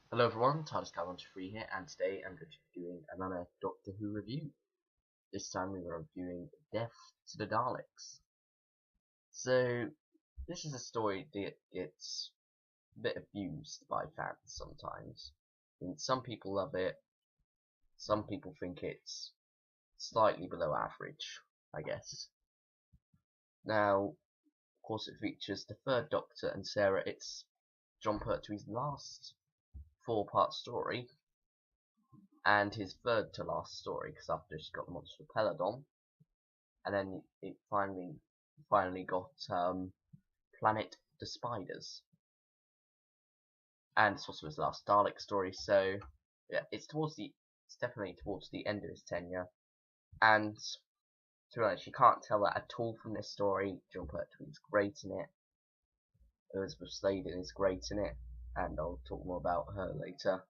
Hello everyone, TARDIS 123 here, and today I'm going to be doing another Doctor Who review. This time we are reviewing Death to the Daleks. So, this is a story that gets a bit abused by fans sometimes. And some people love it, some people think it's slightly below average, I guess. Now, of course it features the third Doctor and Sarah. It's John Pertwee's last four-part story, and his third to last story, because after she got the monster Peladon, and then it finally got Planet the Spiders, and it's also his last Dalek story. So yeah, it's definitely towards the end of his tenure, and to be honest, you can't tell that at all from this story. John Pertwee's great in it. Elizabeth Sladen is great in it, and I'll talk more about her later.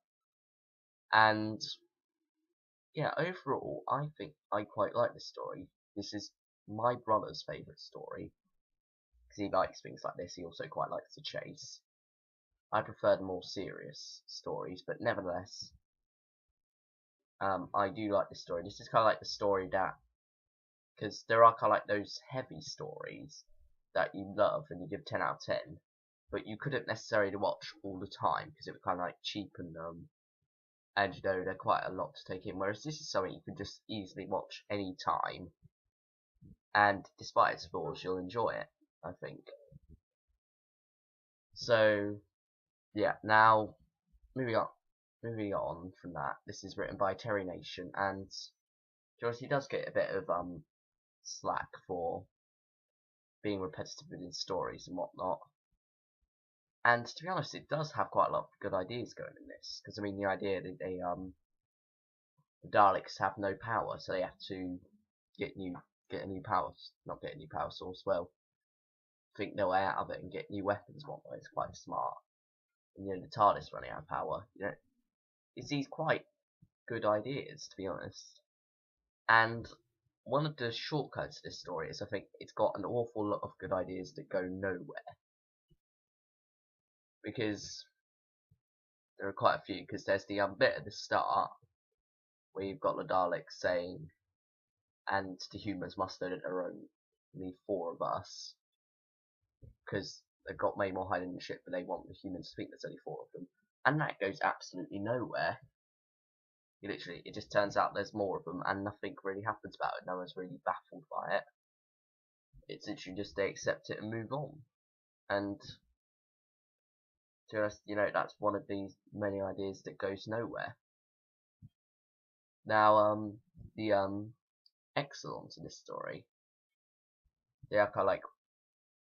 And yeah, overall, I think I quite like this story. This is my brother's favourite story, because he likes things like this. He also quite likes the chase. I prefer the more serious stories, but nevertheless, I do like this story. This is kind of like the story that, because there are kind of like those heavy stories that you love and you give 10 out of 10, but you couldn't necessarily watch all the time because it would kind of like cheapen them, and you know they're quite a lot to take in. Whereas this is something you can just easily watch any time, and despite its flaws, you'll enjoy it, I think. So yeah, now moving on from that, this is written by Terry Nation, and Joyce, he does get a bit of slack for being repetitive in his stories and whatnot. And to be honest, it does have quite a lot of good ideas going in this, because I mean the idea that the Daleks have no power, so they have to get a new power, not get a new power source. Well, think their way out of it and get new weapons. One way is quite smart. And you know the TARDIS running out of power. You know, it's these quite good ideas, to be honest. And one of the shortcuts to this story is I think it's got an awful lot of good ideas that go nowhere. Because there are quite a few, because there's the bit at the start where you've got the Daleks saying, and the humans must know that there are only four of us, because they've got way more hiding in the ship, but they want the humans to think there's only four of them. And that goes absolutely nowhere. It just turns out there's more of them, and nothing really happens about it. No one's really baffled by it. It's literally just they accept it and move on. And to us, you know, that's one of these many ideas that goes nowhere. Now, the Exxilons in this story, they are kind of like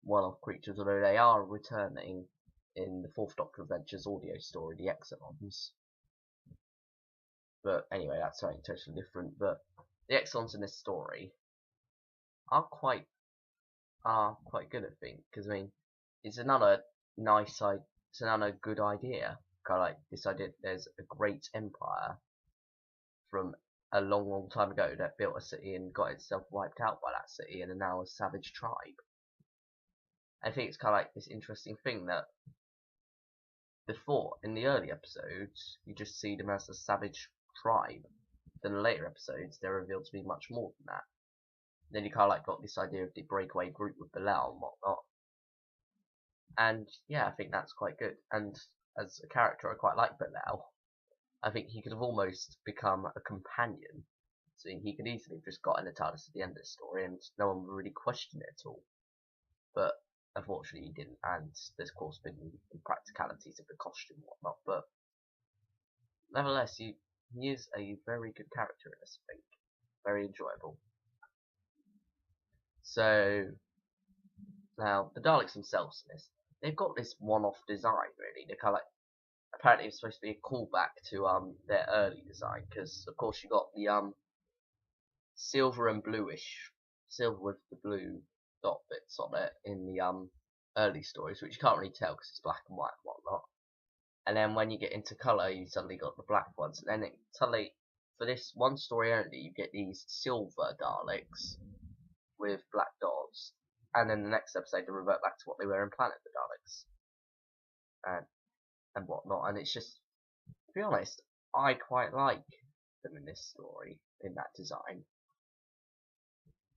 one-off creatures, although they are returning in the Fourth Doctor Adventures audio story, the Exxilons. But anyway, that's something totally different. But the Exxilons in this story are quite good, I think, because I mean, it's another it's another good idea. Kind of like this idea that there's a great empire from a long time ago that built a city and got itself wiped out by that city and are now a savage tribe. I think it's kind of like this interesting thing that before, in the early episodes, you just see them as a savage tribe. Then in the later episodes, they're revealed to be much more than that. Then you kind of like got this idea of the breakaway group with Bilal and whatnot. And yeah, I think that's quite good. And as a character, I quite like Bilal. I think he could have almost become a companion. So he could easily have just got in the TARDIS at the end of the story and no one would really question it at all. But unfortunately he didn't, and there's of course been impracticalities of the costume and whatnot. But nevertheless, he is a very good character in this, I think. Very enjoyable. So, now, the Daleks themselves in this, they've got this one-off design, really. They're kind of like, apparently it's supposed to be a callback to their early design, because of course you got the silver and bluish, silver with the blue dot bits on it in the early stories, which you can't really tell because it's black and white and whatnot. And then when you get into colour, you suddenly got the black ones, and then suddenly, for this one story only, you get these silver Daleks with black dots, and then the next episode they revert back to what they were in Planet the Daleks. And whatnot, and it's just to be honest, I quite like them in this story, in that design.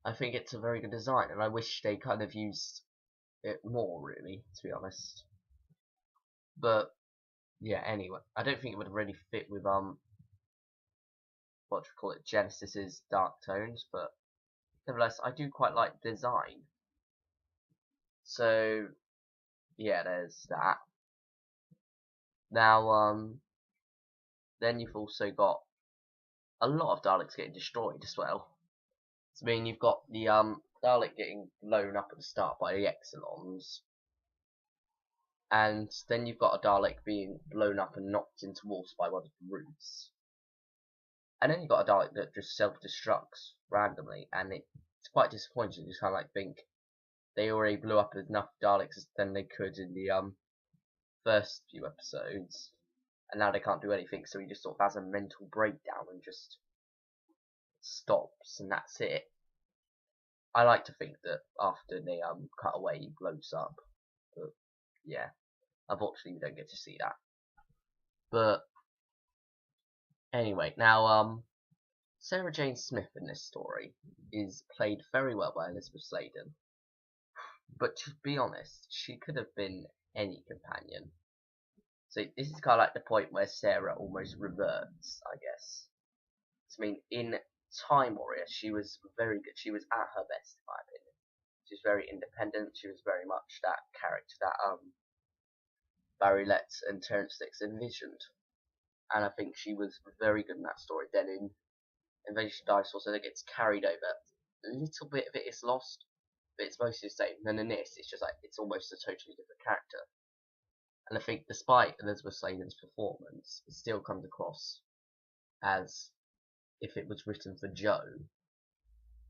I think it's a very good design, and I wish they kind of used it more, really, to be honest. But yeah, anyway, I don't think it would really fit with what do you call it, Genesis's dark tones, but nevertheless, I do quite like the design. So yeah, there's that. Now, then you've also got a lot of Daleks getting destroyed as well. So, I mean, you've got the Dalek getting blown up at the start by the Exxilons, and then you've got a Dalek being blown up and knocked into walls by one of the roofs. And then you've got a Dalek that just self-destructs randomly, and it's quite disappointing. You just kind of like think they already blew up enough Daleks than they could in the first few episodes, and now they can't do anything, so he just sort of has a mental breakdown and just stops, and that's it. I like to think that after they cut away, he blows up, but yeah, unfortunately we don't get to see that. But anyway, now Sarah Jane Smith in this story is played very well by Elizabeth Sladen, but to be honest, she could have been any companion. So this is kind of like the point where Sarah almost reverts, I guess. I mean, in Time Warrior, she was very good. She was at her best, in my opinion. She was very independent. She was very much that character that Barry Letts and Terence Dicks envisioned, and I think she was very good in that story. Then in Invasion of Dinosaurs, it gets carried over. A little bit of it is lost, but it's mostly the same. And then in this, it's just like it's almost a totally different character. And I think, despite Elizabeth Sladen's performance, it still comes across as if it was written for Jo,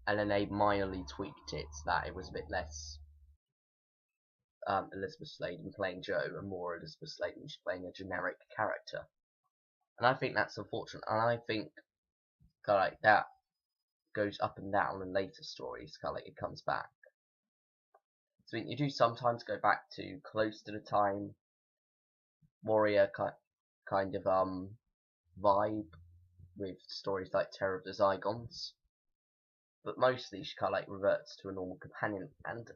and then they minorly tweaked it so that it was a bit less Elizabeth Sladen playing Jo and more Elizabeth Sladen just playing a generic character. And I think that's unfortunate, and I think kind of like that goes up and down in later stories, kind of like it comes back. So you do sometimes go back to close to the Time Warrior kind of vibe with stories like Terror of the Zygons, but mostly she kind of like reverts to a normal companion, and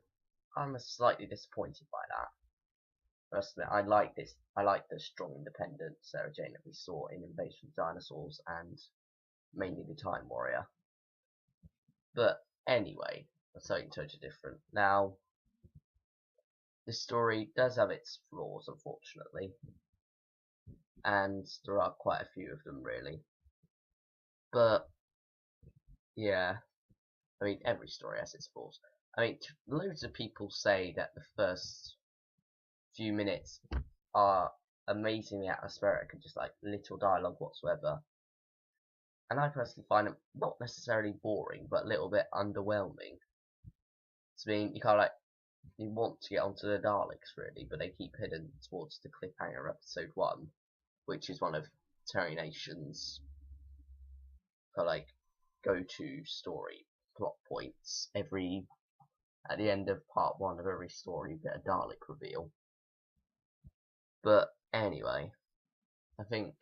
I'm slightly disappointed by that. Personally, I like the strong, independent Sarah Jane that we saw in Invasion of Dinosaurs and mainly the Time Warrior. But anyway, that's something totally different. Now, this story does have its flaws, unfortunately, and there are quite a few of them, really. But yeah, I mean, every story has its flaws. I mean, loads of people say that the first few minutes are amazingly atmospheric and just like little dialogue whatsoever. And I personally find it not necessarily boring, but a little bit underwhelming. I mean, you kind of like, you want to get onto the Daleks really, but they keep heading towards the cliffhanger episode 1, which is one of Terry Nation's kind of like go-to story plot points. At the end of part 1 of every story, you get a Dalek reveal. But anyway, I think,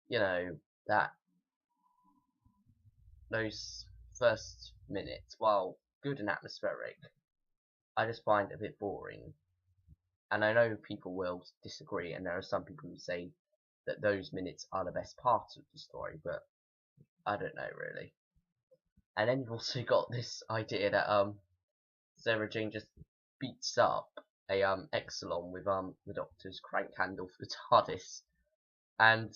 you know, that those first minutes, while good and atmospheric, I just find a bit boring. And I know people will disagree, and there are some people who say that those minutes are the best part of the story, but I don't know really. And then you've also got this idea that Sarah Jane just beats up a Exxilon with the Doctor's crank handle for the TARDIS, and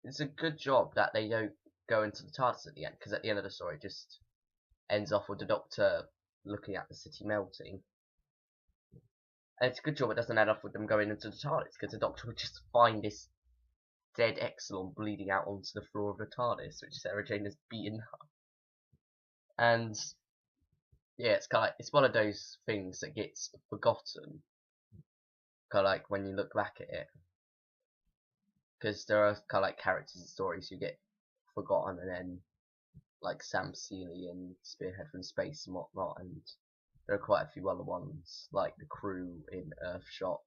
it's a good job that they don't go into the TARDIS at the end, because at the end of the story it just ends off with the Doctor looking at the city melting. And it's a good job it doesn't end off with them going into the TARDIS, because the Doctor would just find this dead Exxilon bleeding out onto the floor of the TARDIS, which Sarah Jane has beaten up. And yeah, it's kind of like, it's one of those things that gets forgotten, kind of like when you look back at it, because there are kind of like characters and stories who get forgotten, and then like Sam Seeley and Spearhead from Space and whatnot, and there are quite a few other ones like the crew in Earthshock,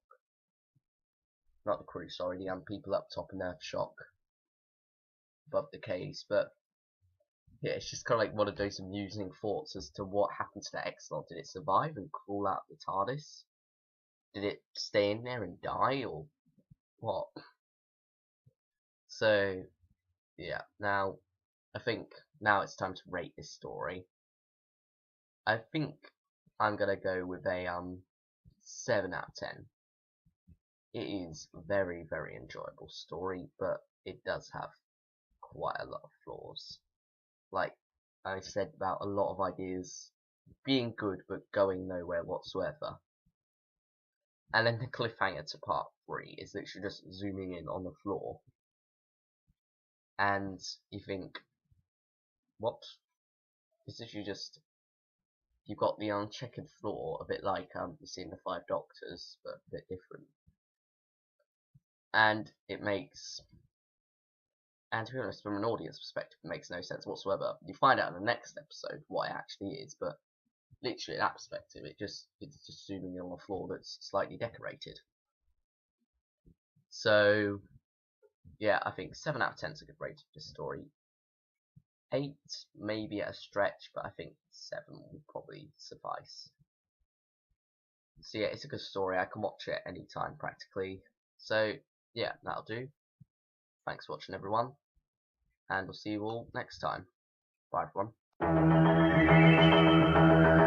not the crew, sorry, the people up top in Earthshock above the case, but yeah, it's just kind of like one of those amusing thoughts as to what happened to the Exxilon. Did it survive and crawl out the TARDIS? Did it stay in there and die, or what? So, yeah, now, I think now it's time to rate this story. I think I'm gonna go with a 7 out of 10. It is a very, very enjoyable story, but it does have quite a lot of flaws. Like I said, about a lot of ideas being good but going nowhere whatsoever. And then the cliffhanger to part 3 is literally just zooming in on the floor. And you think, what? It's literally just, you've got the uncheckered floor, a bit like you see in the Five Doctors, but a bit different. And it makes, and to be honest, from an audience perspective, it makes no sense whatsoever. You find out in the next episode what it actually is, but literally in that perspective, it's just zooming in on a floor that's slightly decorated. So yeah, I think 7 out of 10 is a good rating for this story. 8 maybe at a stretch, but I think 7 will probably suffice. So yeah, it's a good story. I can watch it anytime practically. So yeah, that'll do. Thanks for watching, everyone, and we'll see you all next time. Bye, everyone.